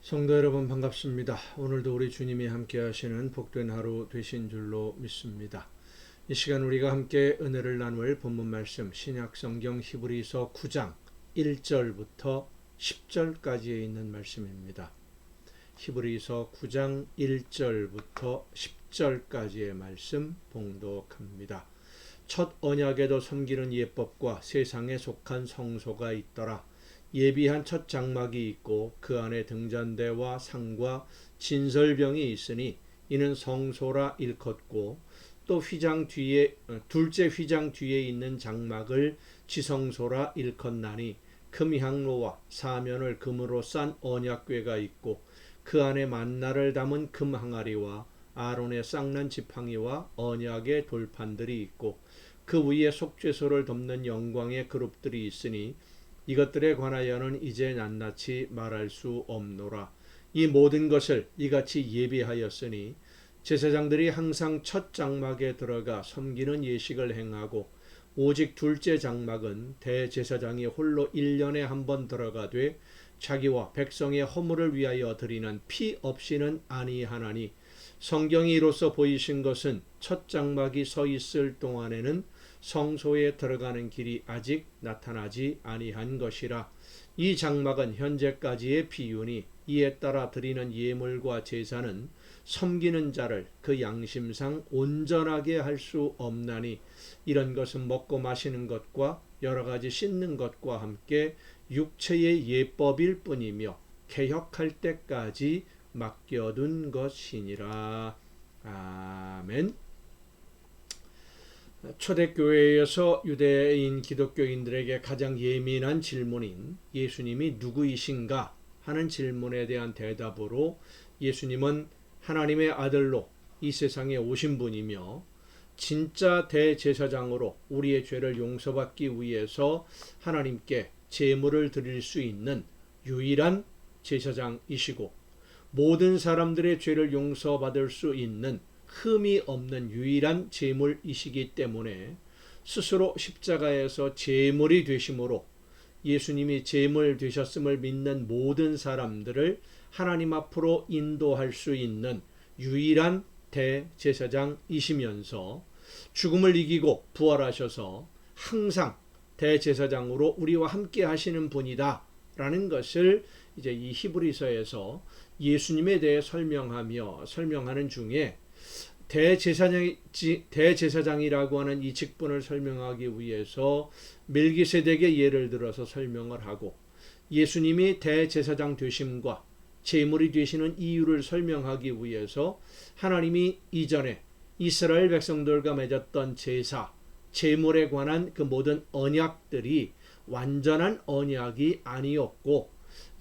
성도 여러분 반갑습니다. 오늘도 우리 주님이 함께 하시는 복된 하루 되신 줄로 믿습니다. 이 시간 우리가 함께 은혜를 나눌 본문 말씀 신약 성경 히브리서 9장 1절부터 10절까지에 있는 말씀입니다. 히브리서 9장 1절부터 10절까지의 말씀 봉독합니다. 첫 언약에도 섬기는 예법과 세상에 속한 성소가 있더라. 예비한 첫 장막이 있고 그 안에 등잔대와 상과 진설병이 있으니 이는 성소라 일컫고 또 둘째 휘장 뒤에 있는 장막을 지성소라 일컫나니 금향로와 사면을 금으로 싼 언약궤가 있고 그 안에 만나를 담은 금 항아리와 아론의 쌍난 지팡이와 언약의 돌판들이 있고 그 위에 속죄소를 덮는 영광의 그룹들이 있으니 이것들에 관하여는 이제 낱낱이 말할 수 없노라. 이 모든 것을 이같이 예비하였으니 제사장들이 항상 첫 장막에 들어가 섬기는 예식을 행하고 오직 둘째 장막은 대제사장이 홀로 1년에 한 번 들어가되 자기와 백성의 허물을 위하여 드리는 피 없이는 아니하나니 성경이 이로써 보이신 것은 첫 장막이 서 있을 동안에는 성소에 들어가는 길이 아직 나타나지 아니한 것이라. 이 장막은 현재까지의 비유니 이에 따라 드리는 예물과 제사는 섬기는 자를 그 양심상 온전하게 할 수 없나니 이런 것은 먹고 마시는 것과 여러 가지 씻는 것과 함께 육체의 예법일 뿐이며 개혁할 때까지 맡겨둔 것이니라. 아멘. 초대교회에서 유대인 기독교인들에게 가장 예민한 질문인 예수님이 누구이신가 하는 질문에 대한 대답으로 예수님은 하나님의 아들로 이 세상에 오신 분이며 진짜 대제사장으로 우리의 죄를 용서받기 위해서 하나님께 제물을 드릴 수 있는 유일한 제사장이시고 모든 사람들의 죄를 용서받을 수 있는 흠이 없는 유일한 제물이시기 때문에 스스로 십자가에서 제물이 되심으로 예수님이 제물 되셨음을 믿는 모든 사람들을 하나님 앞으로 인도할 수 있는 유일한 대제사장이시면서 죽음을 이기고 부활하셔서 항상 대제사장으로 우리와 함께 하시는 분이다 라는 것을 이제 이 히브리서에서 예수님에 대해 설명하는 중에 대제사장이라고 하는 이 직분을 설명하기 위해서 멜기세덱의 예를 들어서 설명을 하고 예수님이 대제사장 되심과 제물이 되시는 이유를 설명하기 위해서 하나님이 이전에 이스라엘 백성들과 맺었던 제물에 관한 그 모든 언약들이 완전한 언약이 아니었고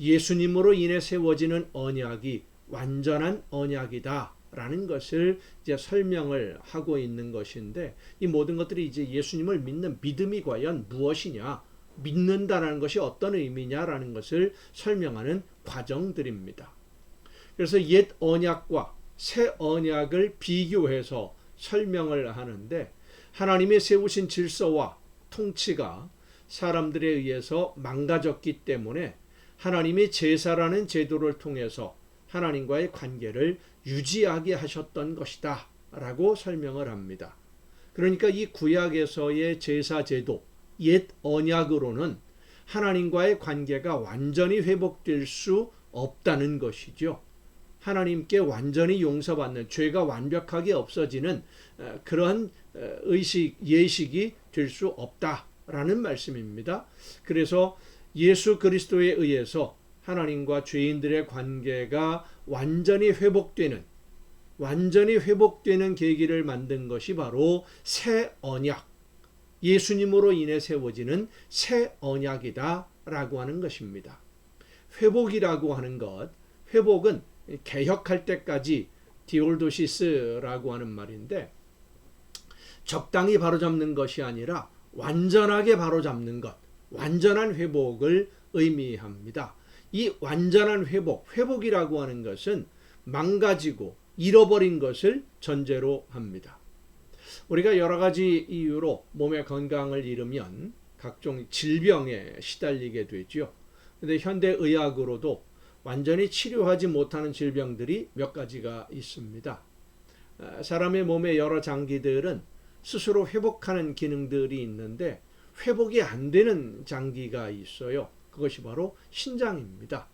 예수님으로 인해 세워지는 언약이 완전한 언약이다 라는 것을 이제 설명을 하고 있는 것인데 이 모든 것들이 이제 예수님을 믿는 믿음이 과연 무엇이냐, 믿는다라는 것이 어떤 의미냐라는 것을 설명하는 과정들입니다. 그래서 옛 언약과 새 언약을 비교해서 설명을 하는데 하나님이 세우신 질서와 통치가 사람들에 의해서 망가졌기 때문에 하나님이 제사라는 제도를 통해서 하나님과의 관계를 유지하게 하셨던 것이다 라고 설명을 합니다. 그러니까 이 구약에서의 제사 제도, 옛 언약으로는 하나님과의 관계가 완전히 회복될 수 없다는 것이죠. 하나님께 완전히 용서받는, 죄가 완벽하게 없어지는 그러한 예식이 될 수 없다라는 말씀입니다. 그래서 예수 그리스도에 의해서 하나님과 죄인들의 관계가 완전히 회복되는 계기를 만든 것이 바로 새 언약, 예수님으로 인해 세워지는 새 언약이다 라고 하는 것입니다. 회복이라고 하는 것, 회복은 개혁할 때까지 디올도시스라고 하는 말인데 적당히 바로잡는 것이 아니라 완전하게 바로잡는 것, 완전한 회복을 의미합니다. 이 완전한 회복이라고 하는 것은 망가지고 잃어버린 것을 전제로 합니다. 우리가 여러 가지 이유로 몸의 건강을 잃으면 각종 질병에 시달리게 되죠. 그런데 현대 의학으로도 완전히 치료하지 못하는 질병들이 몇 가지가 있습니다. 사람의 몸의 여러 장기들은 스스로 회복하는 기능들이 있는데 회복이 안 되는 장기가 있어요. 그것이 바로 신장입니다.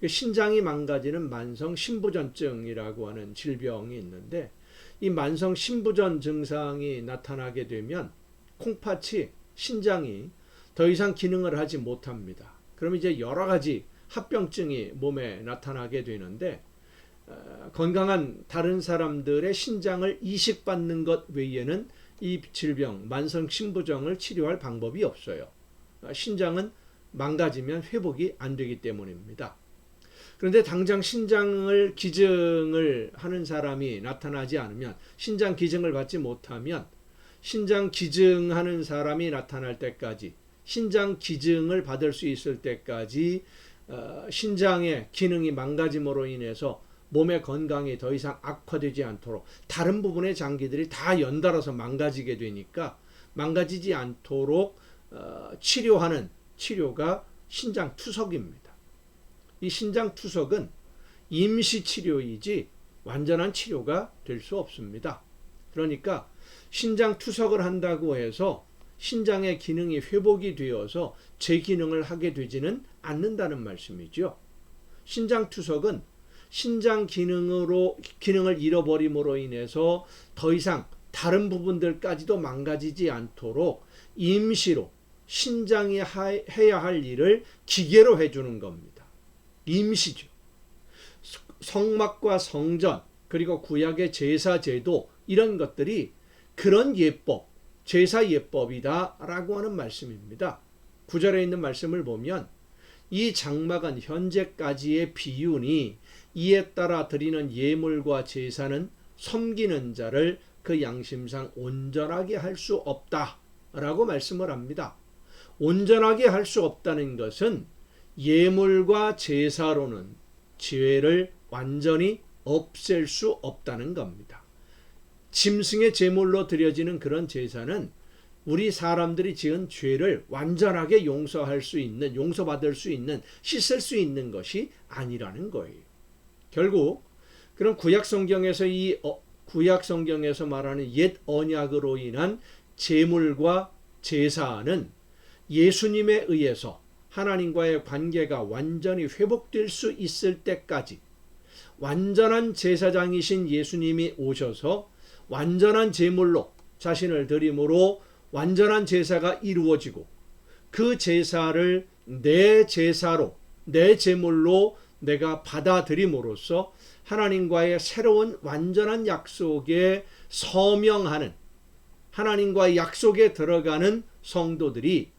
신장이 망가지는 만성 신부전증이라고 하는 질병이 있는데 이 만성 신부전 증상이 나타나게 되면 콩팥이 신장이 더 이상 기능을 하지 못합니다. 그럼 이제 여러 가지 합병증이 몸에 나타나게 되는데 건강한 다른 사람들의 신장을 이식받는 것 외에는 이 질병 만성 신부전을 치료할 방법이 없어요. 신장은 망가지면 회복이 안 되기 때문입니다. 그런데 당장 신장을 기증을 하는 사람이 나타나지 않으면 신장 기증을 받지 못하면 신장 기증하는 사람이 나타날 때까지 신장 기증을 받을 수 있을 때까지 신장의 기능이 망가짐으로 인해서 몸의 건강이 더 이상 악화되지 않도록 다른 부분의 장기들이 다 연달아서 망가지게 되니까 망가지지 않도록 치료하는 치료가 신장 투석입니다. 이 신장 투석은 임시 치료이지 완전한 치료가 될 수 없습니다. 그러니까 신장 투석을 한다고 해서 신장의 기능이 회복이 되어서 재기능을 하게 되지는 않는다는 말씀이죠. 신장 투석은 신장 기능을 잃어버림으로 인해서 더 이상 다른 부분들까지도 망가지지 않도록 임시로 신장이 해야 할 일을 기계로 해주는 겁니다. 임시죠. 성막과 성전 그리고 구약의 제사 제도 이런 것들이 그런 예법, 제사 예법이다라고 하는 말씀입니다. 9절에 있는 말씀을 보면 이 장막은 현재까지의 비윤이 이에 따라 드리는 예물과 제사는 섬기는 자를 그 양심상 온전하게 할 수 없다라고 말씀을 합니다. 온전하게 할 수 없다는 것은 예물과 제사로는 죄를 완전히 없앨 수 없다는 겁니다. 짐승의 제물로 드려지는 그런 제사는 우리 사람들이 지은 죄를 완전하게 용서할 수 있는, 용서받을 수 있는, 씻을 수 있는 것이 아니라는 거예요. 결국 그런 구약 성경에서 구약 성경에서 말하는 옛 언약으로 인한 제물과 제사는 예수님에 의해서 하나님과의 관계가 완전히 회복될 수 있을 때까지 완전한 제사장이신 예수님이 오셔서 완전한 제물로 자신을 드림으로 완전한 제사가 이루어지고 그 제사를 내 제사로 내 제물로 내가 받아들임으로써 하나님과의 새로운 완전한 약속에 서명하는 하나님과의 약속에 들어가는 성도들이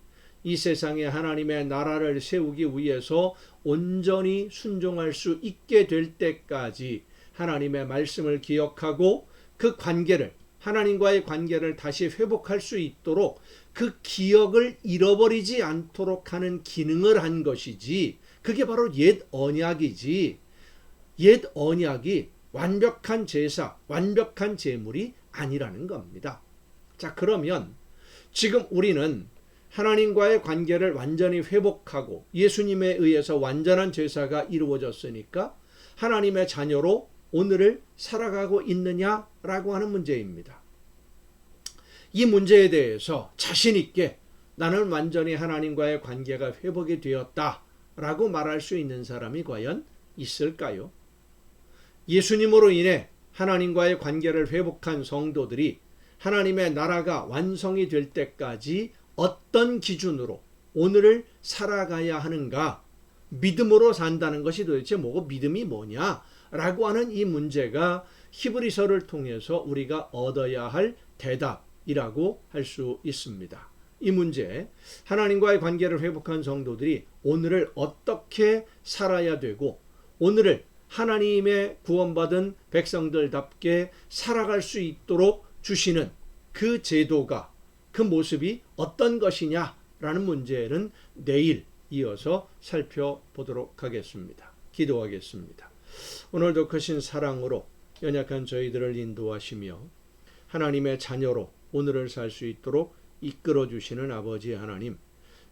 이 세상에 하나님의 나라를 세우기 위해서 온전히 순종할 수 있게 될 때까지 하나님의 말씀을 기억하고 그 관계를 하나님과의 관계를 다시 회복할 수 있도록 그 기억을 잃어버리지 않도록 하는 기능을 한 것이지 그게 바로 옛 언약이지 옛 언약이 완벽한 제사, 완벽한 제물이 아니라는 겁니다. 자, 그러면 지금 우리는 하나님과의 관계를 완전히 회복하고 예수님에 의해서 완전한 제사가 이루어졌으니까 하나님의 자녀로 오늘을 살아가고 있느냐라고 하는 문제입니다. 이 문제에 대해서 자신 있게 나는 완전히 하나님과의 관계가 회복이 되었다라고 말할 수 있는 사람이 과연 있을까요? 예수님으로 인해 하나님과의 관계를 회복한 성도들이 하나님의 나라가 완성이 될 때까지 어떤 기준으로 오늘을 살아가야 하는가? 믿음으로 산다는 것이 도대체 뭐고 믿음이 뭐냐라고 하는 이 문제가 히브리서를 통해서 우리가 얻어야 할 대답이라고 할 수 있습니다. 이 문제, 하나님과의 관계를 회복한 성도들이 오늘을 어떻게 살아야 되고 오늘을 하나님의 구원받은 백성들답게 살아갈 수 있도록 주시는 그 제도가 그 모습이 어떤 것이냐라는 문제는 내일 이어서 살펴보도록 하겠습니다. 기도하겠습니다. 오늘도 크신 사랑으로 연약한 저희들을 인도하시며 하나님의 자녀로 오늘을 살 수 있도록 이끌어 주시는 아버지 하나님,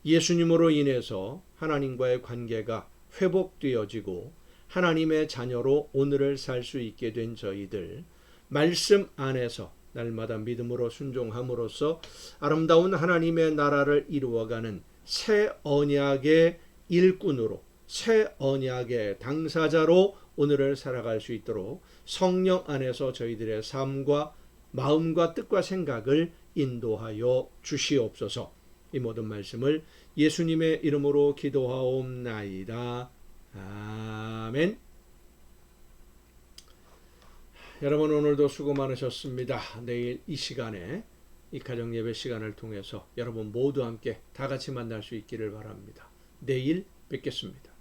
예수님으로 인해서 하나님과의 관계가 회복되어지고 하나님의 자녀로 오늘을 살 수 있게 된 저희들, 말씀 안에서 날마다 믿음으로 순종함으로써 아름다운 하나님의 나라를 이루어가는 새 언약의 일꾼으로, 새 언약의 당사자로 오늘을 살아갈 수 있도록 성령 안에서 저희들의 삶과 마음과 뜻과 생각을 인도하여 주시옵소서. 이 모든 말씀을 예수님의 이름으로 기도하옵나이다. 아멘. 여러분, 오늘도 수고 많으셨습니다. 내일 이 시간에 이 가정 예배 시간을 통해서 여러분 모두 함께 다 같이 만날 수 있기를 바랍니다. 내일 뵙겠습니다.